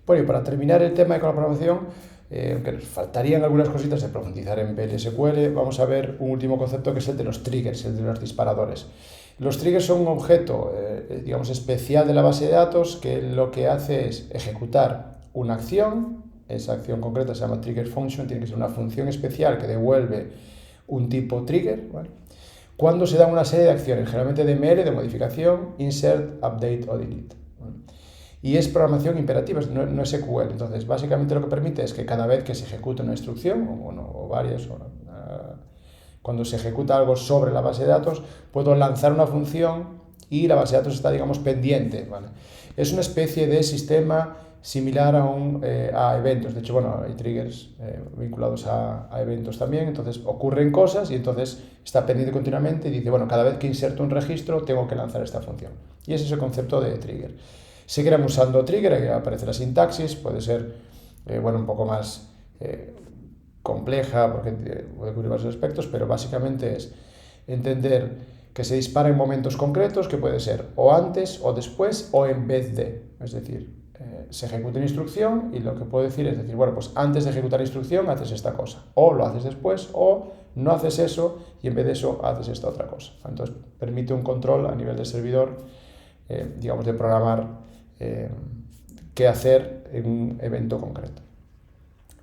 Bueno, y para terminar el tema de la programación, aunque nos faltarían algunas cositas de profundizar en PLSQL, vamos a ver un último concepto que es el de los triggers, el de los disparadores. Los triggers son un objeto, digamos, especial de la base de datos que lo que hace es ejecutar una acción. Esa acción concreta se llama trigger function, tiene que ser una función especial que devuelve un tipo trigger, ¿vale? Cuando se dan una serie de acciones, generalmente de ML, de modificación, insert, update o delete. Y es programación imperativa, no es SQL. Entonces, básicamente lo que permite es que cada vez que se ejecuta una instrucción, o varias, cuando se ejecuta algo sobre la base de datos, puedo lanzar una función y la base de datos está, digamos, pendiente, ¿vale? Es una especie de sistema similar a eventos. De hecho, bueno, hay triggers vinculados a eventos también. Entonces, ocurren cosas y entonces está pendiente continuamente y dice, bueno, cada vez que inserto un registro tengo que lanzar esta función. Y ese es el concepto de trigger. Se crean usando trigger, aquí aparece la sintaxis, puede ser un poco más compleja porque puede cubrir varios aspectos, pero básicamente es entender que se dispara en momentos concretos, que puede ser o antes o después o en vez de. Es decir, se ejecuta una instrucción y lo que puedo decir es decir, bueno, pues antes de ejecutar la instrucción haces esta cosa, o lo haces después, o no haces eso y en vez de eso haces esta otra cosa. Entonces permite un control a nivel de servidor, digamos, de programar qué hacer en un evento concreto.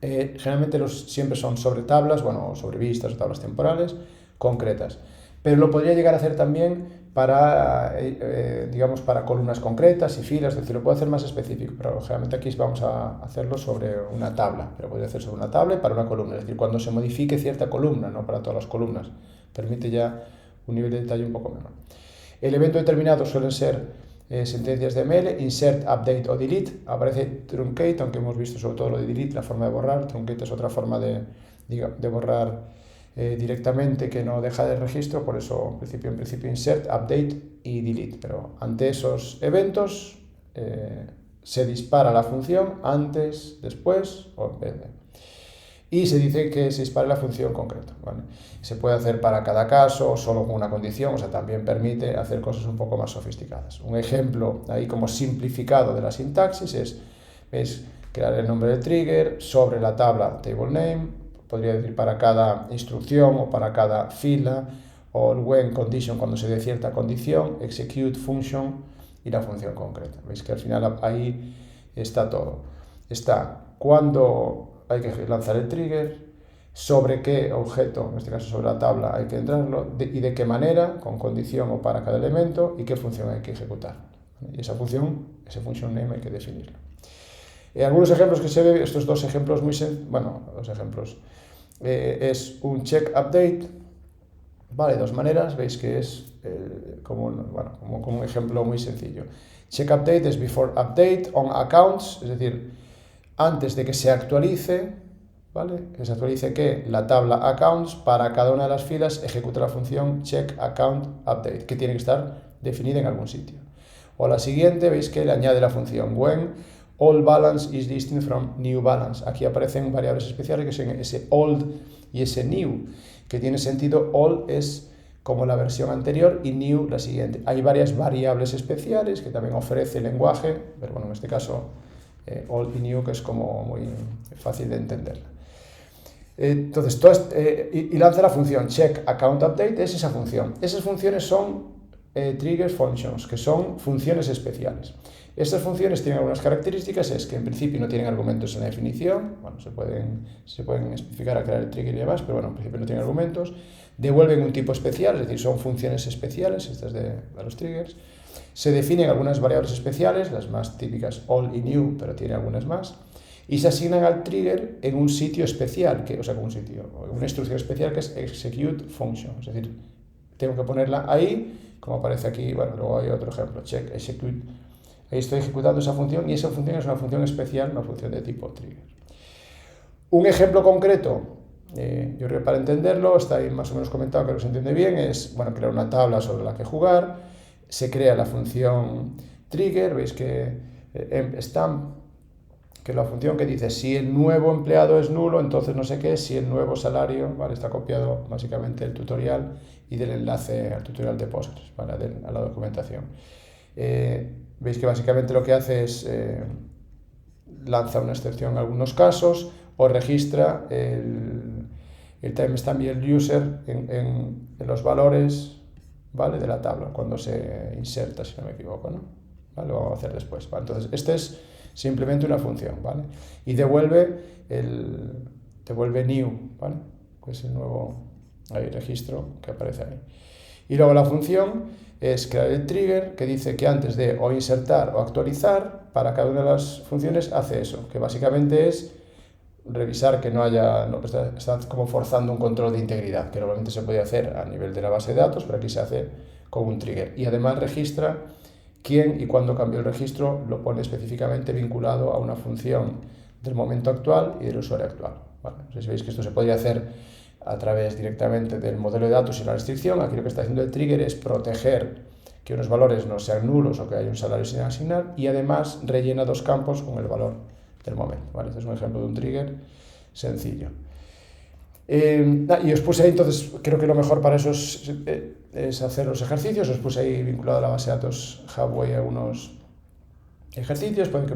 Generalmente siempre son sobre tablas, sobre vistas o tablas temporales concretas, pero lo podría llegar a hacer también para, digamos, para columnas concretas y filas, es decir, lo puedo hacer más específico, pero generalmente aquí vamos a hacerlo sobre una tabla, pero podría hacer sobre una tabla y para una columna, es decir, cuando se modifique cierta columna, no para todas las columnas, permite ya un nivel de detalle un poco menor. El evento determinado suelen ser sentencias de ML, insert, update o delete. Aparece truncate, aunque hemos visto sobre todo lo de delete, la forma de borrar. Truncate es otra forma de borrar directamente que no deja de registro, por eso en principio insert, update y delete. Pero ante esos eventos se dispara la función antes, después o en vez de. Y se dice que se dispare la función concreta, ¿vale? Se puede hacer para cada caso o solo con una condición, o sea, también permite hacer cosas un poco más sofisticadas. Un ejemplo ahí como simplificado de la sintaxis es crear el nombre del trigger sobre la tabla table name, podría decir para cada instrucción o para cada fila, o el when condition cuando se dé cierta condición, execute function y la función concreta. Veis que al final ahí está todo. Está cuando hay que lanzar el trigger, sobre qué objeto, en este caso sobre la tabla, hay que entrarlo y de qué manera, con condición o para cada elemento, y qué función hay que ejecutar. Y esa función, ese function name hay que definirlo. Algunos ejemplos que se ven, estos dos ejemplos dos ejemplos, es un check update, vale, dos maneras, veis que es como un ejemplo muy sencillo. Check update es before update on accounts, es decir, antes de que se actualice, ¿vale? Que se actualice que la tabla accounts, para cada una de las filas ejecuta la función check account update, que tiene que estar definida en algún sitio. O la siguiente, veis que le añade la función when all balance is distinct from new balance. Aquí aparecen variables especiales que son ese old y ese new, que tiene sentido. All es como la versión anterior y new la siguiente. Hay varias variables especiales que también ofrece el lenguaje, pero bueno, en este caso old y new, que es como muy fácil de entender. Entonces, y lanza la función check account update, es esa función. Esas funciones son trigger functions, que son funciones especiales. Estas funciones tienen algunas características, es que en principio no tienen argumentos en la definición, se pueden especificar a crear el trigger y demás, pero bueno, en principio no tienen argumentos. Devuelven un tipo especial, es decir, son funciones especiales, estas de los triggers. Se definen algunas variables especiales, las más típicas all y new, pero tiene algunas más. Y se asignan al trigger en un sitio especial, una instrucción especial que es execute function, es decir, tengo que ponerla ahí, como aparece aquí, luego hay otro ejemplo, check execute, ahí estoy ejecutando esa función y esa función es una función especial, una función de tipo trigger. Un ejemplo concreto, yo creo que para entenderlo, está ahí más o menos comentado, que se entiende bien, es crear una tabla sobre la que jugar, se crea la función trigger, veis que stamp, que es la función que dice si el nuevo empleado es nulo, entonces no sé qué, si el nuevo salario, ¿vale? Está copiado básicamente del tutorial y del enlace al tutorial de Postgres, ¿vale? A la documentación. Veis que básicamente lo que hace es lanza una excepción en algunos casos o registra el timestamp y el user en los valores, ¿vale?, de la tabla cuando se inserta, si no me equivoco, ¿no? ¿Vale? Lo vamos a hacer después, ¿vale? Entonces, este es simplemente una función, ¿vale? Y devuelve new, ¿vale?, que es el nuevo registro que aparece ahí. Y luego la función es crear el trigger que dice que antes de o insertar o actualizar, para cada una de las funciones hace eso, que básicamente es revisar que no haya, no, está como forzando un control de integridad, que normalmente se puede hacer a nivel de la base de datos, pero aquí se hace con un trigger. Y además registra quién y cuándo cambió el registro, lo pone específicamente vinculado a una función del momento actual y del usuario actual, ¿vale? No sé si veis que esto se podría hacer a través directamente del modelo de datos y la restricción. Aquí lo que está haciendo el trigger es proteger que unos valores no sean nulos o que haya un salario sin asignar, y además rellena dos campos con el valor del momento, ¿vale? Este es un ejemplo de un trigger sencillo. Y os puse ahí, entonces, creo que lo mejor para eso es hacer los ejercicios. Os puse ahí vinculado a la base de datos Hubway algunos ejercicios, pueden que,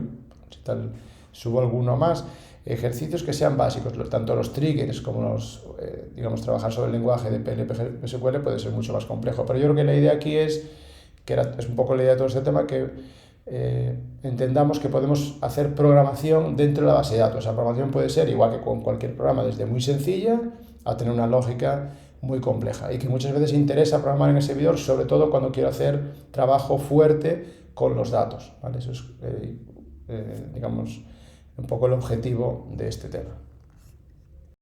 si tal, subo alguno más. Ejercicios que sean básicos, tanto los triggers como los, digamos, trabajar sobre el lenguaje de PLP SQL puede ser mucho más complejo, pero yo creo que la idea aquí es un poco la idea de todo este tema, que entendamos que podemos hacer programación dentro de la base de datos. La programación puede ser, igual que con cualquier programa, desde muy sencilla a tener una lógica muy compleja, y que muchas veces interesa programar en el servidor, sobre todo cuando quiero hacer trabajo fuerte con los datos, ¿vale? Eso es, digamos, un poco el objetivo de este tema.